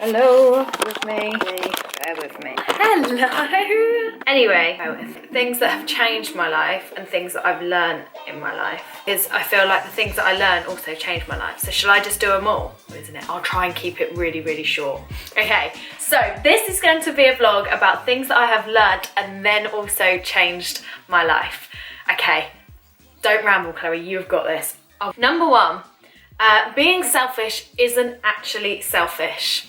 Hello, with me. Bear with me. Hello. Anyway, things that have changed my life and things that I've learned in my life is I feel like the things that I learned also changed my life. So shall I just do them all? Isn't it? I'll try and keep it really, really short. Okay, so this is going to be a vlog about things that I have learned and then also changed my life. Okay, don't ramble, Chloe, you've got this. Number one, being selfish isn't actually selfish.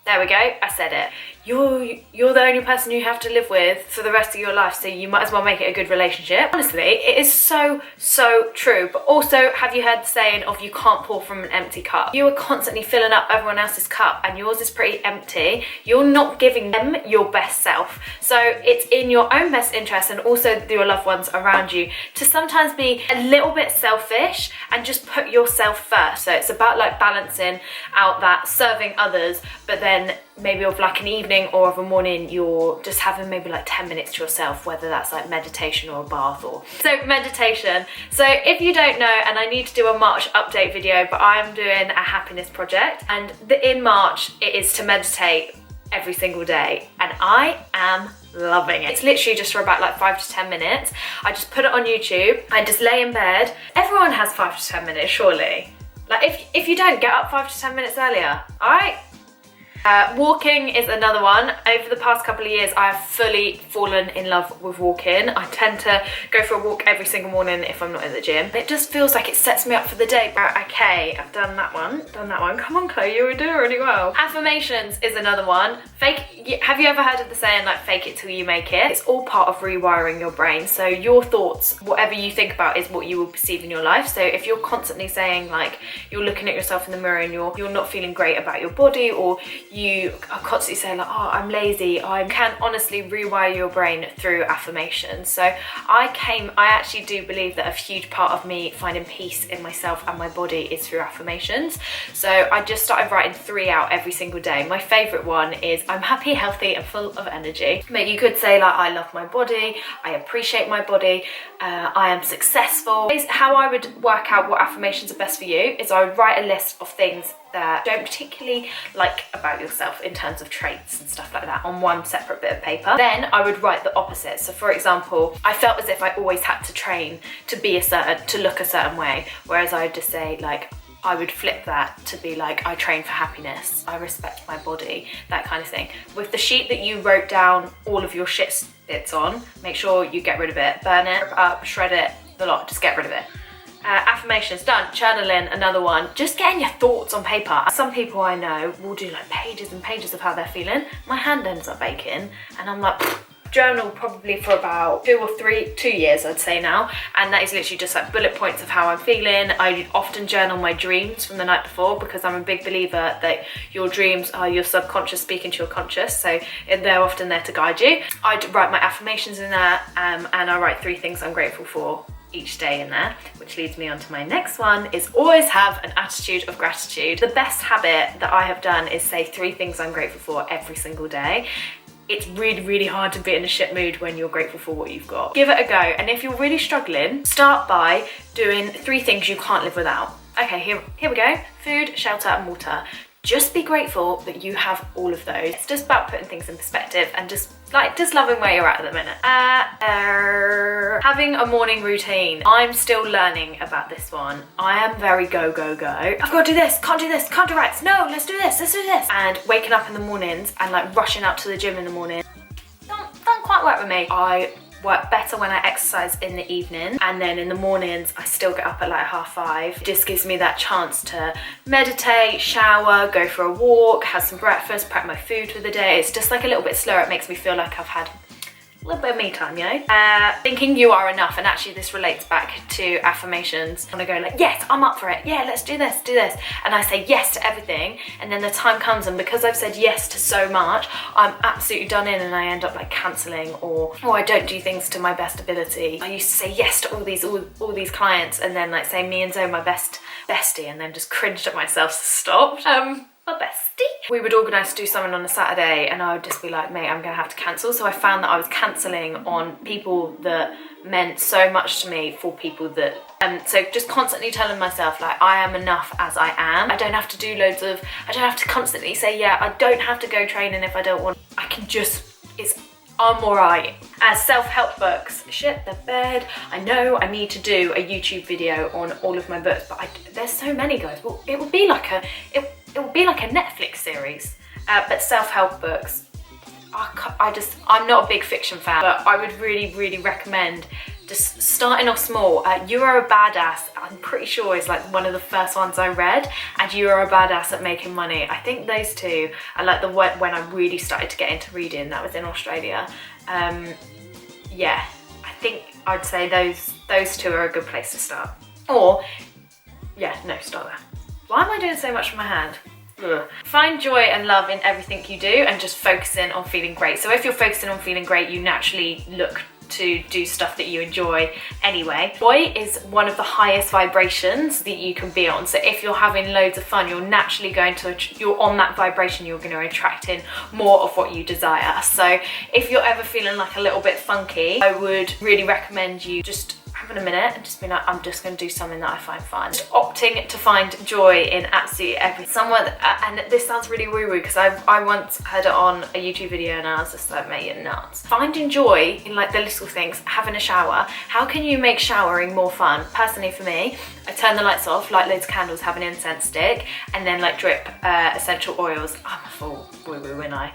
There we go, I said it. You're the only person you have to live with for the rest of your life, so you might as well make it a good relationship. Honestly, it is so true. But also, have you heard the saying of you can't pour from an empty cup? You are constantly filling up everyone else's cup and yours is pretty empty. You're not giving them your best self. So it's in your own best interest and also your loved ones around you to sometimes be a little bit selfish and just put yourself first. So it's about like balancing out that serving others, but then maybe of like an evening or of a morning you're just having maybe like 10 minutes to yourself, whether that's like meditation or a bath or so meditation. So if you don't know, and I need to do a March update video, but I'm doing a happiness project, and in March it is to meditate every single day and I am loving it. It's literally just for about like 5 to 10 minutes. I just put it on YouTube, I just lay in bed. Everyone has 5 to 10 minutes surely. Like if you don't, get up 5 to 10 minutes earlier, all right? Walking is another one. Over the past couple of years, I have fully fallen in love with walking. I tend to go for a walk every single morning if I'm not in the gym. It just feels like it sets me up for the day. Okay, I've done that one. Come on, Chloe, you were doing really well. Affirmations is another one. Have you ever heard of the saying like fake it till you make it? It's all part of rewiring your brain. So your thoughts, whatever you think about is what you will perceive in your life. So if you're constantly saying like you're looking at yourself in the mirror and you're not feeling great about your body, or you are constantly saying like, oh, I'm lazy, I can honestly rewire your brain through affirmations. So I actually do believe that a huge part of me finding peace in myself and my body is through affirmations. So I just started writing 3 out every single day. My favorite one is I'm happy, healthy and full of energy. But you could say like I love my body, I appreciate my body, I am successful. How I would work out what affirmations are best for you is I would write a list of things that don't particularly like about yourself in terms of traits and stuff like that on one separate bit of paper. Then I would write the opposite. So for example, I felt as if I always had to train to look a certain way, whereas I would just say like, I would flip that to be like, I train for happiness, I respect my body, that kind of thing. With the sheet that you wrote down all of your shit bits on, make sure you get rid of it, burn it, rip it up, shred it, the lot, just get rid of it. Affirmations done. Journaling, another one. Just getting your thoughts on paper. Some people I know will do like pages and pages of how they're feeling. My hand ends up aching and I'm like, journal probably for about 2 years I'd say now, and that is literally just like bullet points of how I'm feeling. I often journal my dreams from the night before because I'm a big believer that your dreams are your subconscious speaking to your conscious, so they're often there to guide you. I write my affirmations in there and I write 3 things I'm grateful for each day in there, which leads me on to my next one, is always have an attitude of gratitude. The best habit that I have done is say 3 things I'm grateful for every single day. It's really hard to be in a shit mood when you're grateful for what you've got. Give it a go, and if you're really struggling, start by doing 3 things you can't live without. Okay, here we go. Food, shelter and water. Just be grateful that you have all of those. It's just about putting things in perspective and just loving where you're at the minute. Having a morning routine. I'm still learning about this one. I am very go. I've got to do this, can't do right. No, let's do this. And waking up in the mornings and like rushing out to the gym in the morning don't quite work with me. I work better when I exercise in the evening, and then in the mornings I still get up at like 5:30. It just gives me that chance to meditate, shower, go for a walk, have some breakfast, prep my food for the day. It's just like a little bit slower. It makes me feel like I've had a little bit of me time, you know? Thinking you are enough, and actually this relates back to affirmations. I want to go like, yes, I'm up for it. Yeah, let's do this. And I say yes to everything, and then the time comes, and because I've said yes to so much, I'm absolutely done in, and I end up like cancelling, or I don't do things to my best ability. I used to say yes to all these clients, and then like say me and Zoe, my bestie, and then just cringed at myself, so stopped. My bestie. we would organise to do something on a Saturday and I would just be like, mate, I'm gonna have to cancel. So I found that I was cancelling on people that meant so much to me for people that so just constantly telling myself, like, I am enough as I am. I don't have to do loads of, I don't have to constantly say, yeah, I don't have to go training if I don't want. I can just, I'm alright. As self-help books, shit the bed. I know I need to do a YouTube video on all of my books, but there's so many, guys. Well, it would be like a Netflix series. But self-help books, I'm not a big fiction fan, but I would really recommend just starting off small. You Are a Badass, I'm pretty sure is like one of the first ones I read, and You Are a Badass at Making Money. I think those two are like when I really started to get into reading. That was in Australia. Yeah, I think I'd say those two are a good place to start. Or, yeah, no, start there. Why am I doing so much with my hand? Ugh. Find joy and love in everything you do and just focusing on feeling great. So if you're focusing on feeling great, you naturally look to do stuff that you enjoy anyway. Joy is one of the highest vibrations that you can be on. So if you're having loads of fun, you're naturally going to, you're on that vibration, you're going to attract in more of what you desire. So if you're ever feeling like a little bit funky, I would really recommend you just having a minute and just being like, I'm just going to do something that I find fun. Just opting to find joy in absolutely everything. And this sounds really woo-woo because I once heard it on a YouTube video and I was just like, mate, you're nuts. Finding joy in like the little things, having a shower. How can you make showering more fun? Personally for me, I turn the lights off, light loads of candles, have an incense stick, and then like drip essential oils. I'm a full woo-woo when I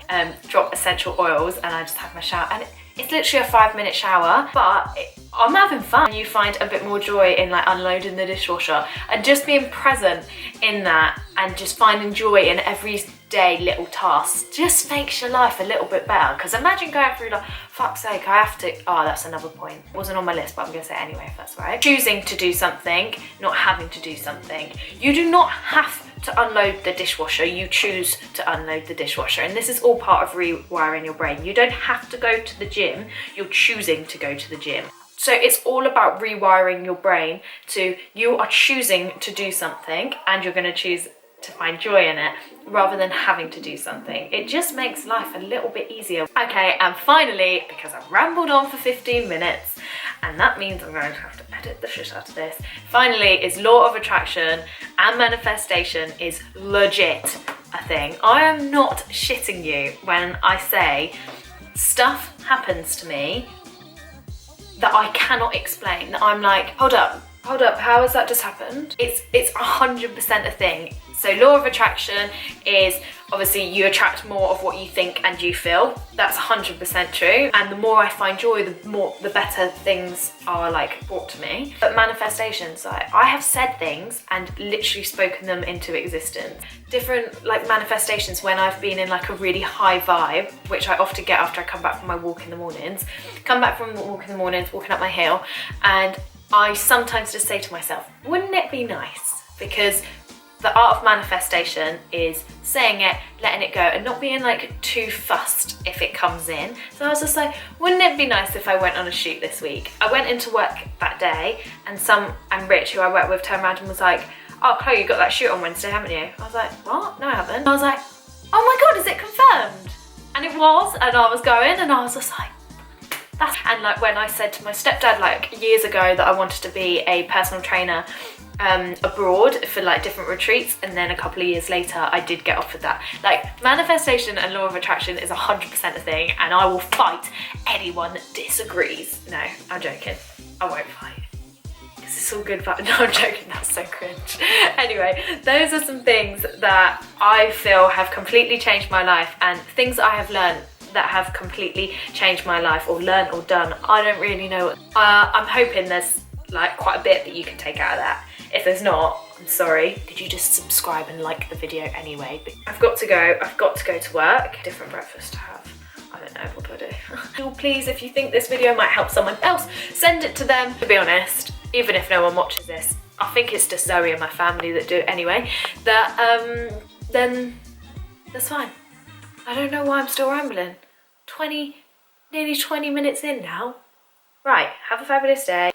drop essential oils and I just have my shower. And it's literally a 5-minute shower, but I'm having fun. You find a bit more joy in like unloading the dishwasher and just being present in that and just finding joy in everyday little tasks just makes your life a little bit better. Because imagine going through like, fuck's sake, I have to, oh, that's another point. It wasn't on my list, but I'm gonna say it anyway if that's right. Choosing to do something, not having to do something. You do not have to unload the dishwasher, you choose to unload the dishwasher, and this is all part of rewiring your brain. You don't have to go to the gym, you're choosing to go to the gym. So it's all about rewiring your brain to, you are choosing to do something and you're going to choose to find joy in it rather than having to do something. It just makes life a little bit easier. Okay, and finally, because I've rambled on for 15 minutes and that means I'm going to have to edit the shit out of this, finally is law of attraction and manifestation is legit a thing. I am not shitting you when I say stuff happens to me that I cannot explain, that I'm like, hold up, how has that just happened? It's 100% a thing. So law of attraction is obviously you attract more of what you think and you feel. That's 100% true. And the more I find joy, the better things are like brought to me. But manifestations, like I have said things and literally spoken them into existence. Different like manifestations when I've been in like a really high vibe, which I often get after I come back from my walk in the mornings. Come back from the walk in the mornings, walking up my hill, and I sometimes just say to myself, wouldn't it be nice? Because the art of manifestation is saying it, letting it go, and not being like too fussed if it comes in. So I was just like, wouldn't it be nice if I went on a shoot this week? I went into work that day and Rich, who I work with, turned around and was like, oh, Chloe, you got that shoot on Wednesday, haven't you? I was like, what? No, I haven't. And I was like, oh my God, is it confirmed? And it was, and I was going, and I was just like, and like when I said to my stepdad like years ago that I wanted to be a personal trainer abroad for like different retreats, and then a couple of years later I did get offered that. Like manifestation and law of attraction is 100% a thing, and I will fight anyone that disagrees. No, I'm joking, I won't fight. It's all good but no, I'm joking, that's so cringe. Anyway, those are some things that I feel have completely changed my life, and things I have learned that have completely changed my life, or learned or done. I don't really know. I'm hoping there's like quite a bit that you can take out of that. If there's not, I'm sorry. Could you just subscribe and like the video anyway? I've got to go to work. Different breakfast to have. I don't know, what do I do? Please, if you think this video might help someone else, send it to them. To be honest, even if no one watches this, I think it's just Zoe and my family that do it anyway, then that's fine. I don't know why I'm still rambling. Nearly 20 minutes in now. Right, have a fabulous day.